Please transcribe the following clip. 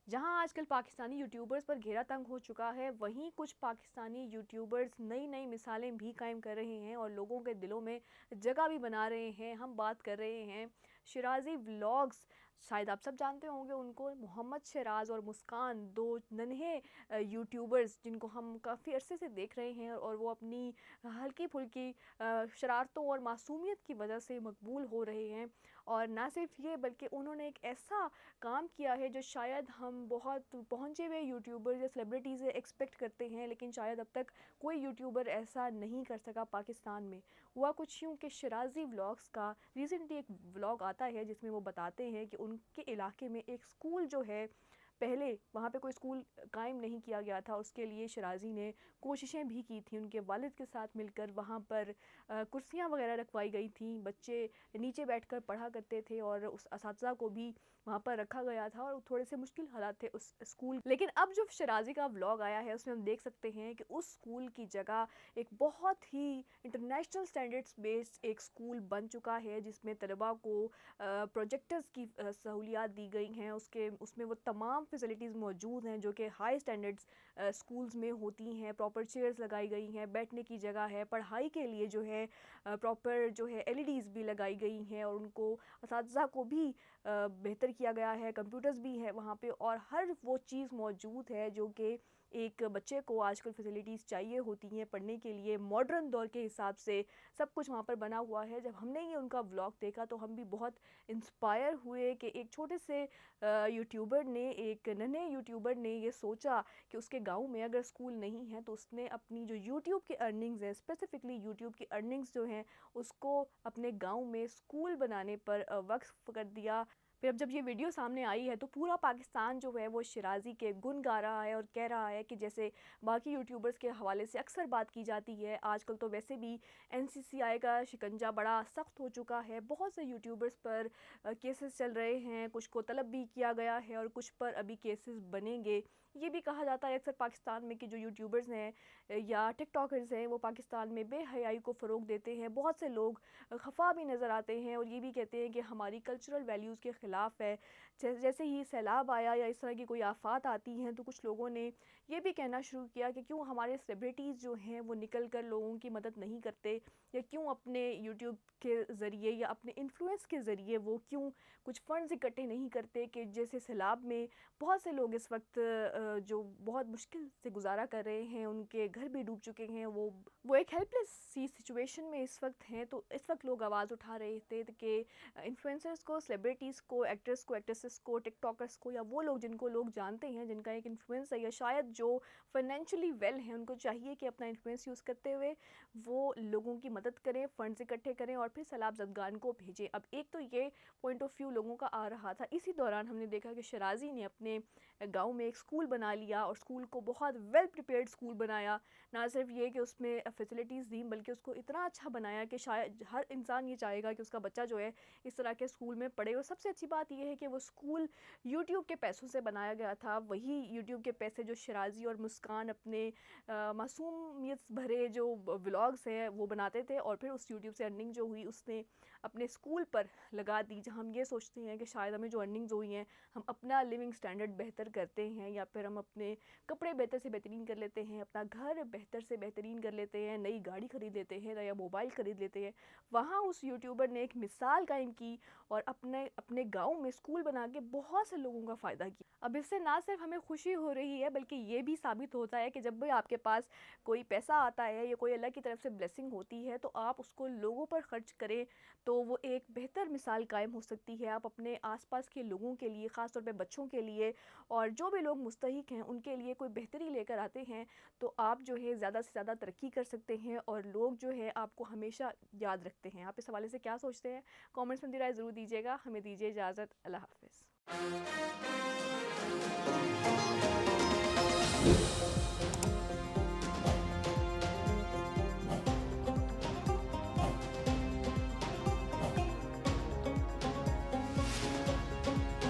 जहां आजकल पाकिस्तानी यूट्यूबर्स पर घेरा तंग हो चुका है, वहीं कुछ पाकिस्तानी यूट्यूबर्स नई नई मिसालें भी कायम कर रहे हैं और लोगों के दिलों में जगह भी बना रहे हैं। हम बात कर रहे हैं शिराजी व्लॉग्स। शायद आप सब जानते होंगे उनको। मोहम्मद शराज और मुस्कान, दो नन्हे यूट्यूबर्स जिनको हम काफ़ी अरसे से देख रहे हैं और वो अपनी हल्की फुल्की शरारतों और मासूमियत की वजह से मकबूल हो रहे हैं। और ना सिर्फ ये, बल्कि उन्होंने एक ऐसा काम किया है जो शायद हम बहुत पहुँचे हुए यूट्यूबर या सेलिब्रिटी से एक्सपेक्ट करते हैं, लेकिन शायद अब तक कोई यूट्यूबर ऐसा नहीं कर सका पाकिस्तान में। हुआ कुछ यूँ कि शिराजी व्लॉग्स का रिसेंटली एक व्लॉग आता है जिसमें वो बताते हैं कि उनके इलाके में एक स्कूल जो है, पहले वहाँ पे कोई स्कूल कायम नहीं किया गया था। उसके लिए शिराजी ने कोशिशें भी की थी, उनके वालिद के साथ मिलकर वहाँ पर कुर्सियाँ वगैरह रखवाई गई थी, बच्चे नीचे बैठकर पढ़ा करते थे और उस असातिज़ा को भी वहाँ पर रखा गया था और थोड़े से मुश्किल हालात थे उस स्कूल। लेकिन अब जो शिराजी का व्लॉग आया है उसमें हम देख सकते हैं कि उस स्कूल की जगह एक बहुत ही इंटरनेशनल स्टैंडर्ड्स बेस्ड एक स्कूल बन चुका है, जिसमें तलबा को प्रोजेक्टर्स की सहूलियात दी गई हैं। उसमें वो तमाम फैसिलिटीज़ मौजूद हैं जो कि हाई स्टैंडर्ड्स स्कूल्स में होती हैं। प्रॉपर चेयर्स लगाई गई हैं, बैठने की जगह है, पढ़ाई के लिए जो है प्रॉपर जो है एलईडीज़ भी लगाई गई हैं और उनको असातिज़ा को भी बेहतर किया गया है। कंप्यूटर्स भी है वहाँ पे और हर वो चीज़ मौजूद है जो कि एक बच्चे को आजकल फैसिलिटीज़ चाहिए होती हैं पढ़ने के लिए। मॉडर्न दौर के हिसाब से सब कुछ वहाँ पर बना हुआ है। जब हमने ये उनका व्लॉग देखा तो हम भी बहुत इंस्पायर हुए कि एक छोटे से यूट्यूबर ने, एक नन्हे यूट्यूबर ने ये सोचा कि उसके गांव में अगर स्कूल नहीं है तो उसने अपनी जो यूट्यूब की अर्निंग्स है, स्पेसिफिकली यूट्यूब की अर्निंग्स जो हैं, उसको अपने गांव में स्कूल बनाने पर वक्फ कर दिया। फिर अब जब ये वीडियो सामने आई है तो पूरा पाकिस्तान जो है वो शिराजी के गुण गा रहा है और कह रहा है कि जैसे बाकी यूट्यूबर्स के हवाले से अक्सर बात की जाती है, आजकल तो वैसे भी एनसीसीआई का शिकंजा बड़ा सख्त हो चुका है। बहुत से यूट्यूबर्स पर केसेस चल रहे हैं, कुछ को तलब भी किया गया है और कुछ पर अभी केसेस बनेंगे। ये भी कहा जाता है अक्सर पाकिस्तान में कि जो यूट्यूबर्स हैं या टिकटॉकर्स हैं वो पाकिस्तान में बेहयाई को फ़रोग देते हैं। बहुत से लोग खफा भी नज़र आते हैं और ये भी कहते हैं कि हमारी कल्चरल वैल्यूज़ के ख़िलाफ़ है। जैसे ही सैलाब आया या इस तरह की कोई आफ़ात आती हैं तो कुछ लोगों ने ये भी कहना शुरू किया कि क्यों हमारे सेलिब्रिटीज़ जो हैं वो निकल कर लोगों की मदद नहीं करते, या क्यों अपने यूट्यूब के ज़रिए या अपने इन्फ्लुएंस के ज़रिए वो क्यों कुछ फ़ंड्स इकट्ठे नहीं करते। कि जैसे सैलाब में बहुत से लोग इस वक्त जो बहुत मुश्किल से गुजारा कर रहे हैं, उनके घर भी डूब चुके हैं, वो एक हेल्पलेस सी सिचुएशन में इस वक्त हैं। तो इस वक्त लोग आवाज़ उठा रहे थे कि इन्फ्लुएंसर्स को, सेलिब्रिटीज़ को, एक्टर्स को, एक्ट्रेसेस को, टिकटॉकर्स को, या वो लोग जिनको लोग जानते हैं, जिनका एक इन्फ्लुएंस है, या शायद जो फाइनेंशियली वेल हैं, उनको चाहिए कि अपना इन्फ्लुएंस यूज़ करते हुए वो लोगों की मदद करें, फ़ंड्स इकट्ठे करें और फिर सैलाब ज़दगान को भेजें। अब एक तो ये पॉइंट ऑफ व्यू लोगों का आ रहा था। इसी दौरान हमने देखा कि शिराजी ने अपने गाँव में एक स्कूल बना लिया और स्कूल को बहुत वेल प्रिपेयर्ड स्कूल बनाया। ना सिर्फ ये कि उसमें फैसिलिटीज़ दी, बल्कि उसको इतना अच्छा बनाया कि शायद हर इंसान ये चाहेगा कि उसका बच्चा जो है इस तरह के स्कूल में पढ़े। और सबसे अच्छी बात यह है कि वो स्कूल यूट्यूब के पैसों से बनाया गया था। वही यूट्यूब के पैसे जो शिराजी और मुस्कान अपने मासूमियत भरे जो व्लॉग्स हैं वो बनाते थे, और फिर उस यूट्यूब से अर्निंग जो हुई उसने अपने स्कूल पर लगा दी। जहाँ हम ये सोचते हैं कि शायद हमें जो अर्निंग्स हुई हैं, हम अपना लिविंग स्टैंडर्ड बेहतर करते हैं, या फिर हम अपने कपड़े बेहतर से बेहतरीन कर लेते हैं, अपना घर बेहतर से बेहतरीन कर लेते हैं, नई गाड़ी ख़रीद लेते हैं या मोबाइल ख़रीद लेते हैं। वहाँ उस यूट्यूबर ने एक मिसाल कायम की और अपने गाँव में स्कूल बना के बहुत से लोगों का फ़ायदा किया। अब इससे ना सिर्फ हमें खुशी हो रही है, बल्कि ये भी साबित होता है कि जब भी आपके पास कोई पैसा आता है या कोई अल्लाह की तरफ से ब्लेसिंग होती है तो आप उसको लोगों पर ख़र्च करें तो वो एक बेहतर मिसाल कायम हो सकती है। आप अपने आसपास के लोगों के लिए, ख़ास तौर पे बच्चों के लिए और जो भी लोग मुस्तहिक हैं उनके लिए कोई बेहतरी लेकर आते हैं तो आप जो है ज़्यादा से ज़्यादा तरक्की कर सकते हैं और लोग जो है आपको हमेशा याद रखते हैं। आप इस हवाले से क्या सोचते हैं? कमेंट्स में राय ज़रूर दीजिएगा। हमें दीजिए इजाज़त। अल्लाह हाफ़िज़।